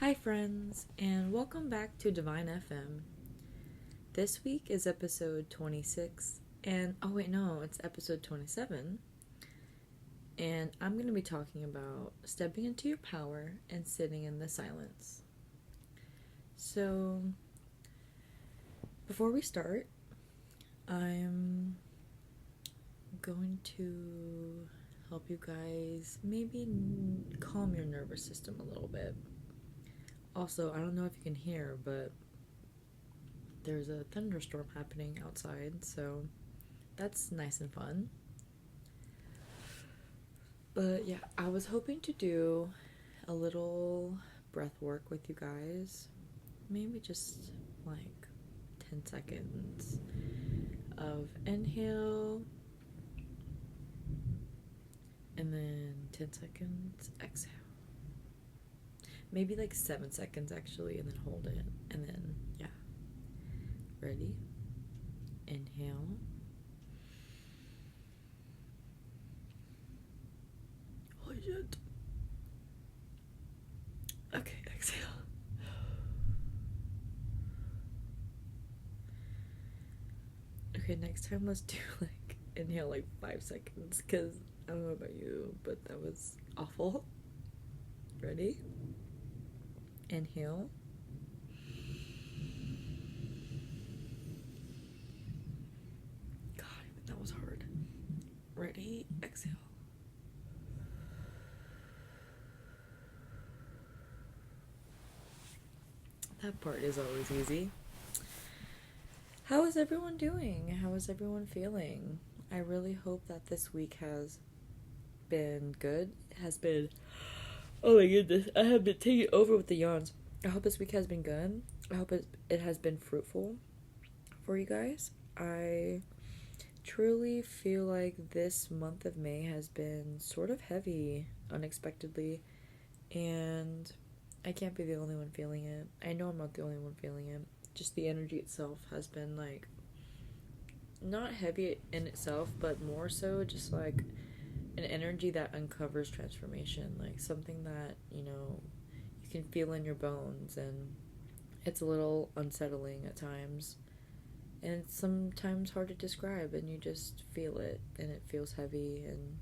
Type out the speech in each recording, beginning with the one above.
Hi, friends, and welcome back to Divine FM. This week is episode 26, and oh, wait, no, it's episode 27. And I'm going to be talking about stepping into your power and sitting in the silence. So, before we start, I'm going to help you guys maybe calm your nervous system a little bit. Also, I don't know if you can hear, but there's a thunderstorm happening outside, so that's nice and fun. But yeah, I was hoping to do a little breath work with you guys. Maybe just like 10 seconds of inhale, and then 10 seconds exhale. Maybe like 7 seconds actually, and then hold it. And then, yeah. Ready? Inhale. Holy shit. Okay, exhale. Okay, next time let's do like inhale like 5 seconds, because I don't know about you, but that was awful. Ready? Inhale. God, that was hard. Ready? Exhale. That part is always easy. How is everyone doing? How is everyone feeling? I really hope that this week has been good. It has been... Oh my goodness, I have been taking over with the yawns. I hope this week has been good. I hope it has been fruitful for you guys. I truly feel like this month of May has been sort of heavy, unexpectedly, and I can't be the only one feeling it. I know I'm not the only one feeling it. Just the energy itself has been like not heavy in itself, but more so just like an energy that uncovers transformation, like something that, you can feel in your bones, and it's a little unsettling at times. And it's sometimes hard to describe, and you just feel it, and it feels heavy, and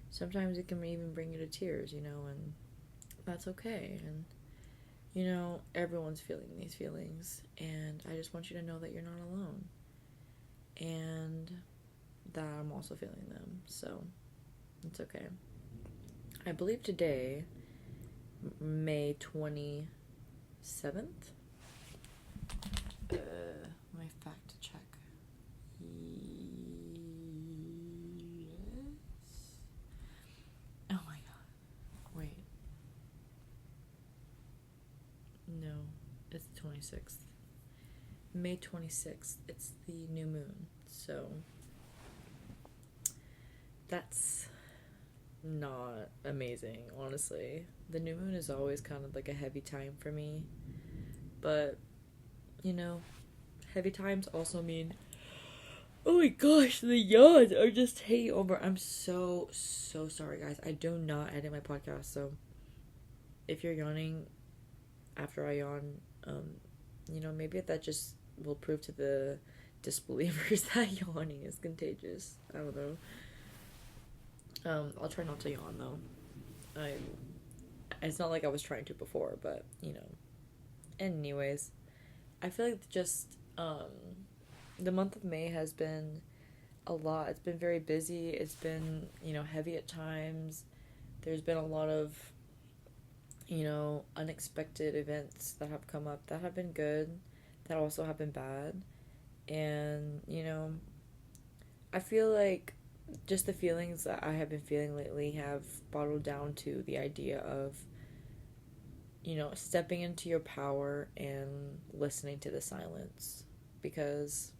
sometimes it can even bring you to tears, and that's okay. And, everyone's feeling these feelings, and I just want you to know that you're not alone, and that I'm also feeling them, so it's okay. I believe today, May 27th, my fact check. Yes. Oh my god. Wait. No, it's the 26th. May 26th. It's the new moon. So that's not amazing, honestly. The new moon is always kind of like a heavy time for me. But, heavy times also mean, oh my gosh, the yawns are just taking over. I'm so sorry, guys. I do not edit my podcast, so if you're yawning after I yawn, maybe that just will prove to the disbelievers that yawning is contagious. I don't know. I'll try not to yawn, though. It's not like I was trying to before, but, Anyways, I feel like just, the month of May has been a lot. It's been very busy. It's been, heavy at times. There's been a lot of, unexpected events that have come up that have been good, that also have been bad. And, I feel like just the feelings that I have been feeling lately have bottled down to the idea of, stepping into your power and listening to the silence. Because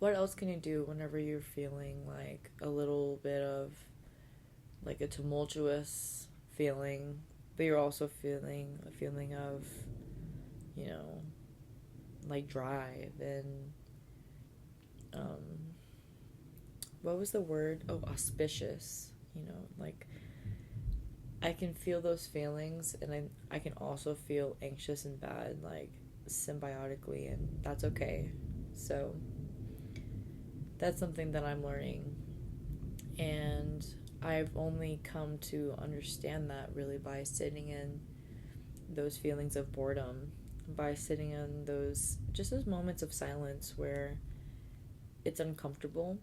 what else can you do whenever you're feeling like a little bit of like a tumultuous feeling, but you're also feeling a feeling of, like drive and, what was the word? Oh, auspicious. Like, I can feel those feelings, and I can also feel anxious and bad, like, symbiotically, and that's okay. So that's something that I'm learning, and I've only come to understand that really by sitting in those feelings of boredom, by sitting in those moments of silence where it's uncomfortable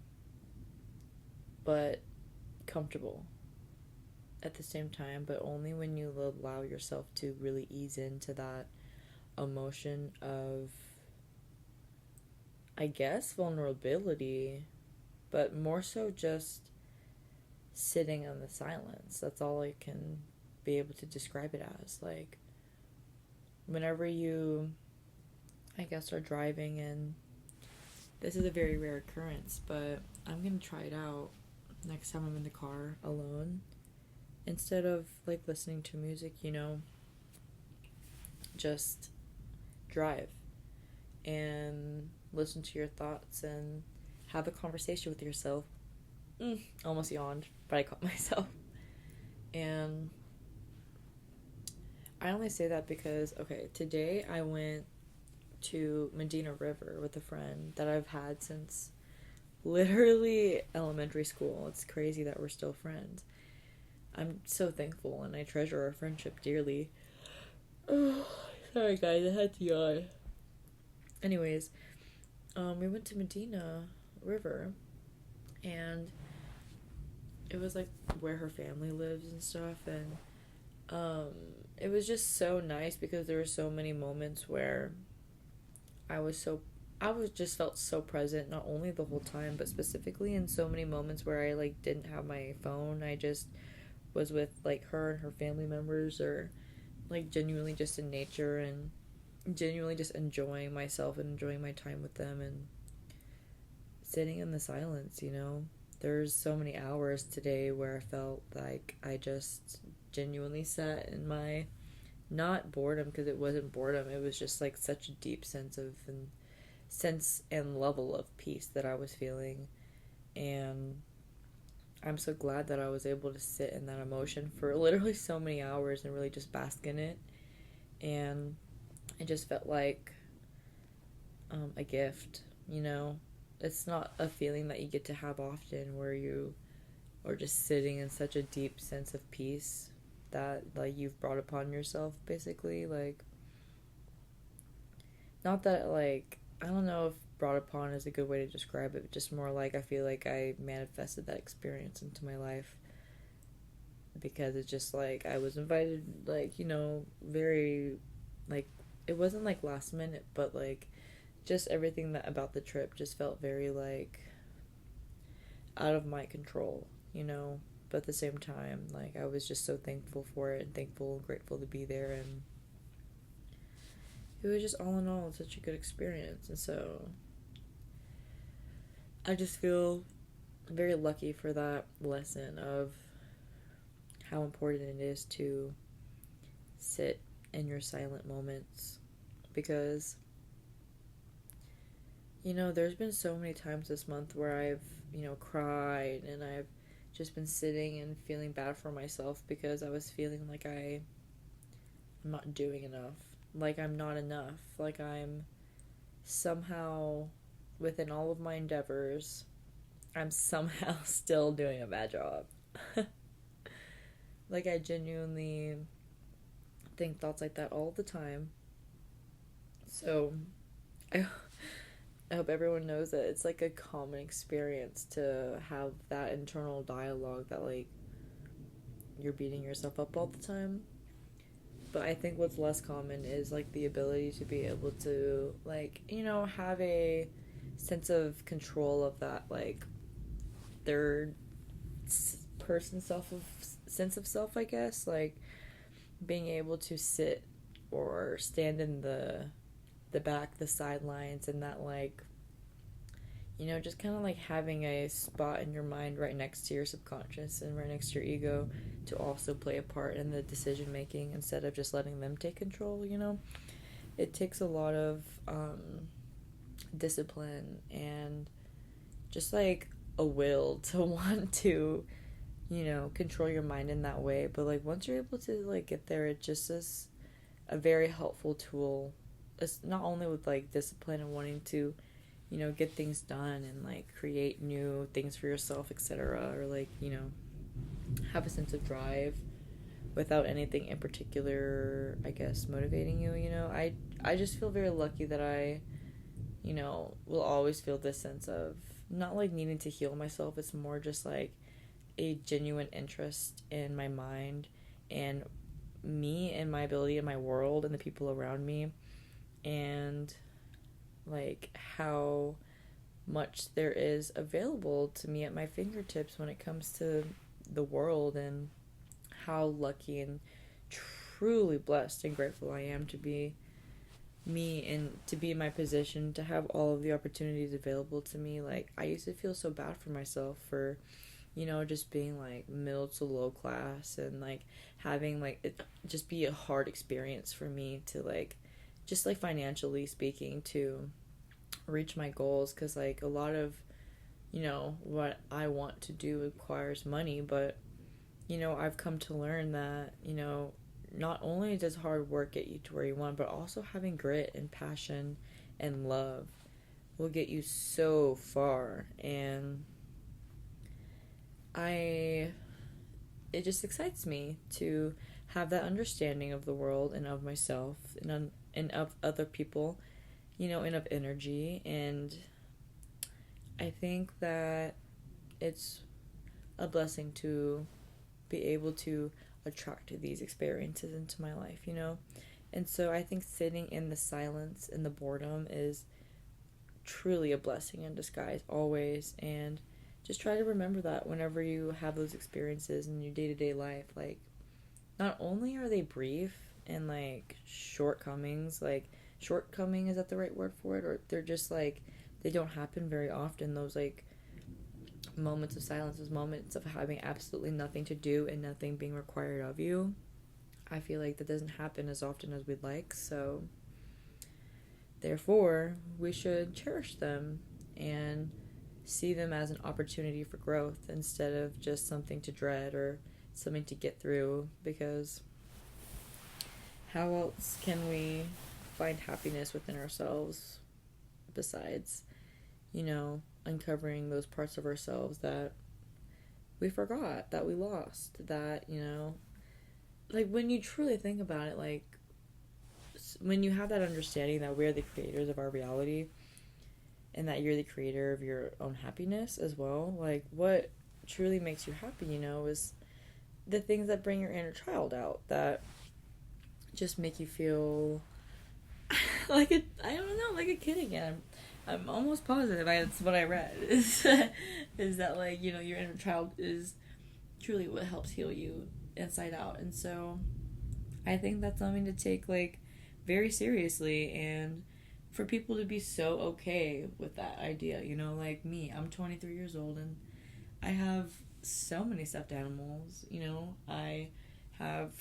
but comfortable at the same time, but only when you allow yourself to really ease into that emotion of, I guess, vulnerability, but more so just sitting in the silence. That's all I can be able to describe it as. Like, whenever you, I guess, are driving, and this is a very rare occurrence, but I'm gonna try it out next time I'm in the car alone. Instead of, like, listening to music, just drive and listen to your thoughts and have a conversation with yourself. Almost yawned, but I caught myself. And I only say that because, okay, today I went to Medina River with a friend that I've had since literally elementary school. It's crazy that we're still friends. I'm so thankful, and I treasure our friendship dearly. Oh, sorry guys, I had to yawn. Anyways, we went to Medina River, and it was like where her family lives and stuff, and it was just so nice because there were so many moments where I was just felt so present, not only the whole time, but specifically in so many moments where I, like, didn't have my phone. I just was with, like, her and her family members, or, like, genuinely just in nature, and genuinely just enjoying myself and enjoying my time with them, and sitting in the silence. There's so many hours today where I felt like I just genuinely sat in my, not boredom, because it wasn't boredom, it was just, like, such a deep sense and level of peace that I was feeling. And I'm so glad that I was able to sit in that emotion for literally so many hours and really just bask in it. And it just felt like a gift. It's not a feeling that you get to have often, where you are just sitting in such a deep sense of peace that, like, you've brought upon yourself, basically. Like, not that, like, I don't know if brought upon is a good way to describe it, but just more like I feel like I manifested that experience into my life, because it's just like I was invited, like, very, like, it wasn't like last minute, but, like, just everything that about the trip just felt very, like, out of my control, but at the same time, like, I was just so thankful for it, and thankful and grateful to be there, and it was just, all in all, such a good experience. And so I just feel very lucky for that lesson of how important it is to sit in your silent moments, because there's been so many times this month where I've cried, and I've just been sitting and feeling bad for myself because I was feeling like I'm not doing enough, like I'm not enough, like I'm somehow, within all of my endeavors, I'm somehow still doing a bad job. Like, I genuinely think thoughts like that all the time. So I hope everyone knows that it's, like, a common experience to have that internal dialogue that, like, you're beating yourself up all the time. But I think what's less common is, like, the ability to be able to, like, have a sense of control of that, like, third person sense of self, I guess. Like, being able to sit or stand in the back, the sidelines, and that, like, just kind of like having a spot in your mind right next to your subconscious and right next to your ego to also play a part in the decision making, instead of just letting them take control. It takes a lot of discipline and just, like, a will to want to control your mind in that way. But like once you're able to like get there, it just is a very helpful tool. It's not only with like discipline and wanting to, get things done and like create new things for yourself, etc. Or like, have a sense of drive without anything in particular, I guess, motivating you, I just feel very lucky that I, will always feel this sense of not like needing to heal myself. It's more just like a genuine interest in my mind and me and my ability in my world and the people around me, and like how much there is available to me at my fingertips when it comes to the world, and how lucky and truly blessed and grateful I am to be me and to be in my position to have all of the opportunities available to me. Like I used to feel so bad for myself for just being like middle to low class, and like having like it just be a hard experience for me to like just like financially speaking to reach my goals, because like a lot of what I want to do requires money. But I've come to learn that not only does hard work get you to where you want, but also having grit and passion and love will get you so far. And it just excites me to have that understanding of the world and of myself and of other people, and of energy. And I think that it's a blessing to be able to attract these experiences into my life, And so I think sitting in the silence and the boredom is truly a blessing in disguise, always. And just try to remember that whenever you have those experiences in your day-to-day life. Like, not only are they brief and, like, shortcomings, is that the right word for it? Or they're just, like, they don't happen very often. Those, like, moments of silence, those moments of having absolutely nothing to do and nothing being required of you. I feel like that doesn't happen as often as we'd like. So, therefore, we should cherish them and see them as an opportunity for growth instead of just something to dread or something to get through, because how else can we find happiness within ourselves besides, uncovering those parts of ourselves that we forgot, that we lost, that, like when you truly think about it, like when you have that understanding that we're the creators of our reality and that you're the creator of your own happiness as well, like what truly makes you happy, is the things that bring your inner child out, that just make you feel like like a kid again. I'm almost positive that's what I read is that like, your inner child is truly what helps heal you inside out. And so I think that's something to take like very seriously, and for people to be so okay with that idea, like me, I'm 23 years old and I have so many stuffed animals, I have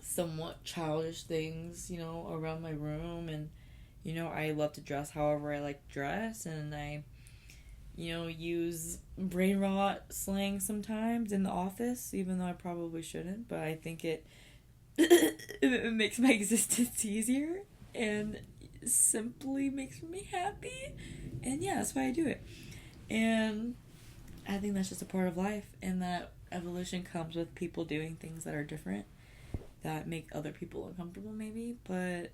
somewhat childish things, around my room, and, I love to dress however I like to dress, and I, use brain rot slang sometimes in the office, even though I probably shouldn't, but I think it makes my existence easier and simply makes me happy, and yeah, that's why I do it. And I think that's just a part of life, and that evolution comes with people doing things that are different, that make other people uncomfortable maybe, but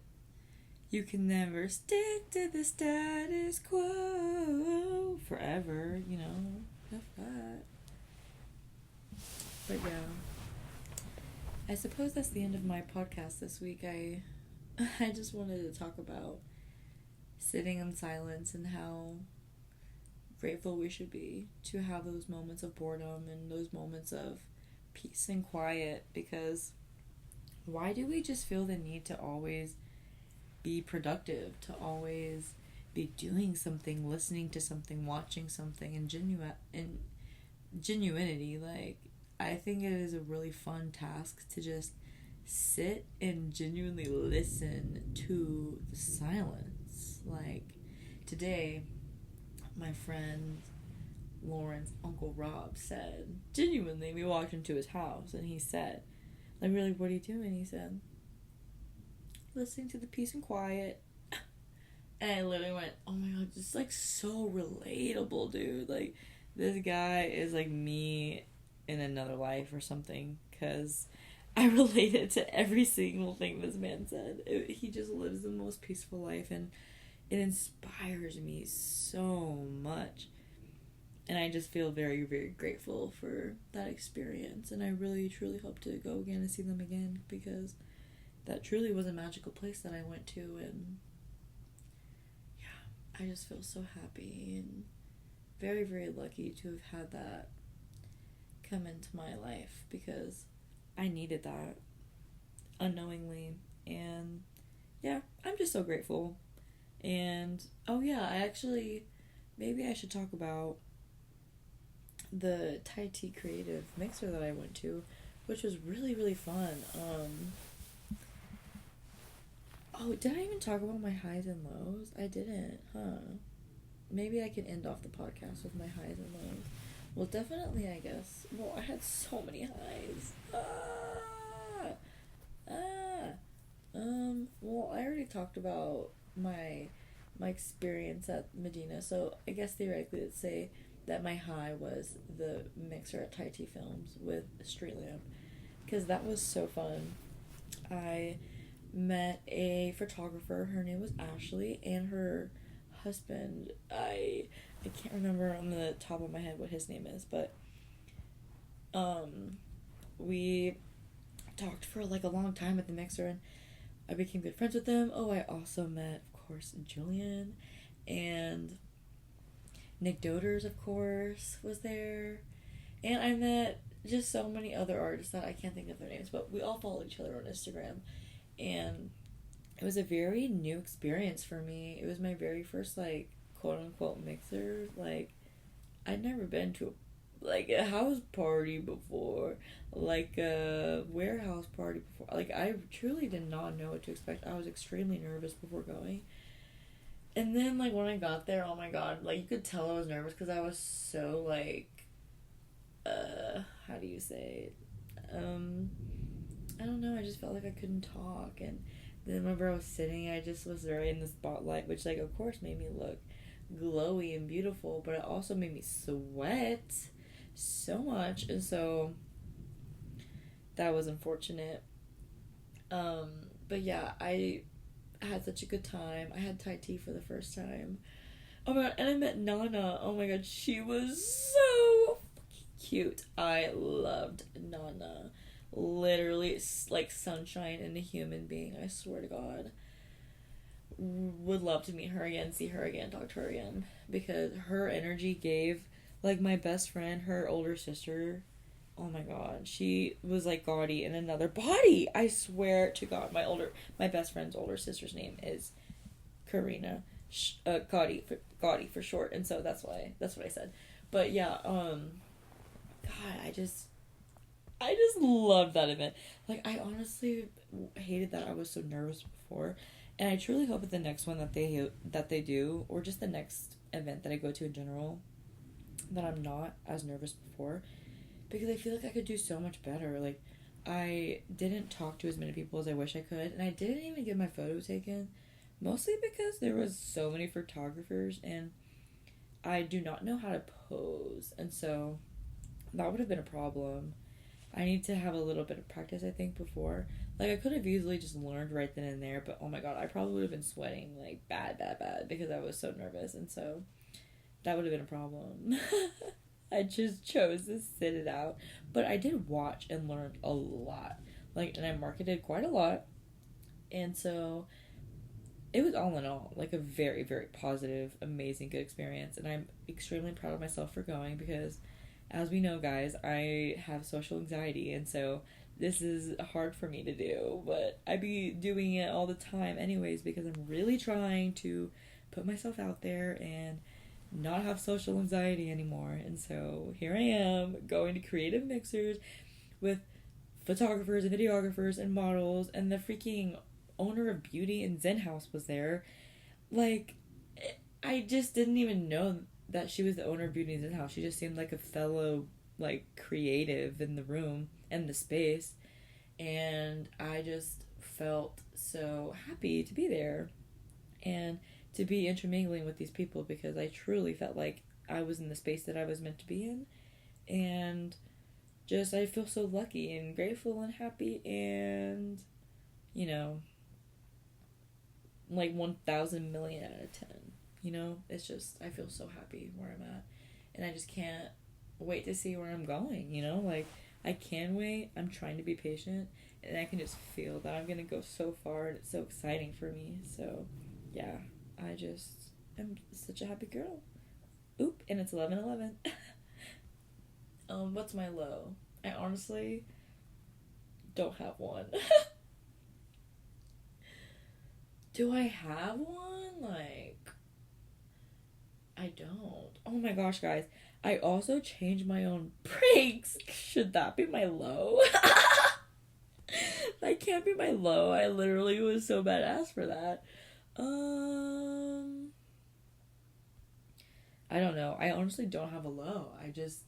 you can never stick to the status quo forever, F that. But yeah, I suppose that's the end of my podcast this week. I just wanted to talk about sitting in silence and how grateful we should be to have those moments of boredom and those moments of peace and quiet, because why do we just feel the need to always be productive, to always be doing something, listening to something, watching something, and genuinity? Like, I think it is a really fun task to just sit and genuinely listen to the silence. Like, today, my friend Lauren's Uncle Rob said, genuinely, we walked into his house and he said, like, really, what are you doing? He said, listening to the peace and quiet. And I literally went, oh my god, just like so relatable, dude. Like, this guy is like me in another life or something, because I related to every single thing this man said. He just lives the most peaceful life, and it inspires me so much. And I just feel very, very grateful for that experience. And I really, truly hope to go again and see them again, because that truly was a magical place that I went to. And yeah, I just feel so happy and very, very lucky to have had that come into my life, because I needed that unknowingly. And yeah, I'm just so grateful. And oh yeah, maybe I should talk about the Thai tea creative mixer that I went to, which was really, really fun. Oh, did I even talk about my highs and lows? I didn't, huh? Maybe I can end off the podcast with my highs and lows. Well, definitely, I guess. Well, I had so many highs. Well, I already talked about my experience at Medina, so I guess theoretically, let's say that my high was the mixer at Thai Tea Films with Street Lamp, because that was so fun. I met a photographer. Her name was Ashley, and her husband, I can't remember on the top of my head what his name is, but we talked for like a long time at the mixer, and I became good friends with them. Oh, I also met, of course, Julian, and Nick Doders, of course, was there. And I met just so many other artists that I can't think of their names, but we all follow each other on Instagram. And it was a very new experience for me. It was my very first, like, quote-unquote mixer. Like, I'd never been to a house party before, like a warehouse party before. Like, I truly did not know what to expect. I was extremely nervous before going. And then, like, when I got there, oh my god, like, you could tell I was nervous because I was so, like, how do you say it? I don't know, I just felt like I couldn't talk. And then whenever I was sitting, I just was right in the spotlight, which, like, of course made me look glowy and beautiful, but it also made me sweat so much. And so that was unfortunate. But yeah, I had such a good time. I had Thai tea for the first time. Oh my god, and I met Nana. Oh my god, she was so cute. I loved Nana. Literally, it's like sunshine in a human being, I swear to god. Would love to meet her again, see her again, talk to her again, because her energy gave, like, my best friend, her older sister, oh my god, she was like Gaudi in another body. I swear to god, my best friend's older sister's name is Karina, Gaudi for short, and so that's what I said. But yeah, god, I just loved that event. Like, I honestly hated that I was so nervous before, and I truly hope that the next one that they do, or just the next event that I go to in general, that I'm not as nervous before, because I feel like I could do so much better. Like, I didn't talk to as many people as I wish I could, and I didn't even get my photo taken, mostly because there was so many photographers, and I do not know how to pose, and so that would have been a problem. I need to have a little bit of practice, I think, before. Like, I could have easily just learned right then and there, but oh my god, I probably would have been sweating, like, bad, because I was so nervous, and so that would have been a problem. I just chose to sit it out. But I did watch and learn a lot. Like, and I marketed quite a lot. And so it was all in all, like, a very, very positive, amazing, good experience. And I'm extremely proud of myself for going, because, as we know, guys, I have social anxiety. And so this is hard for me to do. But I be doing it all the time anyways, because I'm really trying to put myself out there and not have social anxiety anymore. And so here I am, going to creative mixers with photographers and videographers and models, and the freaking owner of Beauty and Zen House was there. Like, I just didn't even know that she was the owner of Beauty in the House. She just seemed like a fellow, like, creative in the room and the space. And I just felt so happy to be there and to be intermingling with these people, because I truly felt like I was in the space that I was meant to be in. And just, I feel so lucky and grateful and happy and, you know, like 1,000 million out of 10. You know, it's just, I feel so happy where I'm at. And I just can't wait to see where I'm going, you know? Like, I can wait. I'm trying to be patient. And I can just feel that I'm going to go so far. And it's so exciting for me. So, yeah, I just am such a happy girl. Oop, and it's 11:11. What's my low? I honestly don't have one. Do I have one? Like, I don't. Oh my gosh, guys. I also changed my own brakes. Should that be my low? That can't be my low. I literally was so badass for that. I don't know. I honestly don't have a low. I just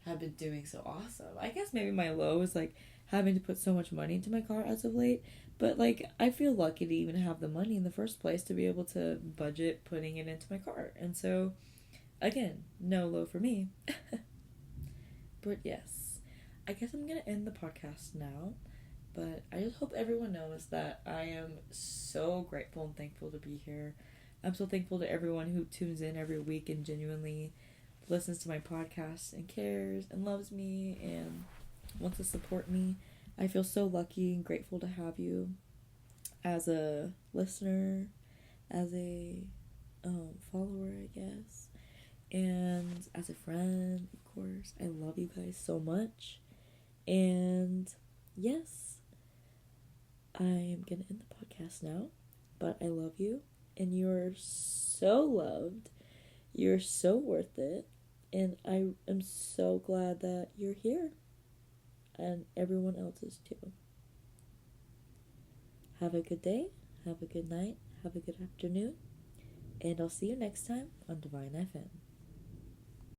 have been doing so awesome. I guess maybe my low is like having to put so much money into my car as of late. But like, I feel lucky to even have the money in the first place to be able to budget putting it into my car. And so, again, no low for me. But yes, I guess I'm gonna end the podcast now. But I just hope everyone knows that I am so grateful and thankful to be here. I'm so thankful to everyone who tunes in every week and genuinely listens to my podcast and cares and loves me and wants to support me. I feel so lucky and grateful to have you as a listener, as a follower, I guess, and as a friend, of course. I love you guys so much. And yes, I am going to end the podcast now, but I love you, and you're so loved. You're so worth it, and I am so glad that you're here, and everyone else is too. Have a good day, have a good night, have a good afternoon, and I'll see you next time on Divine FM.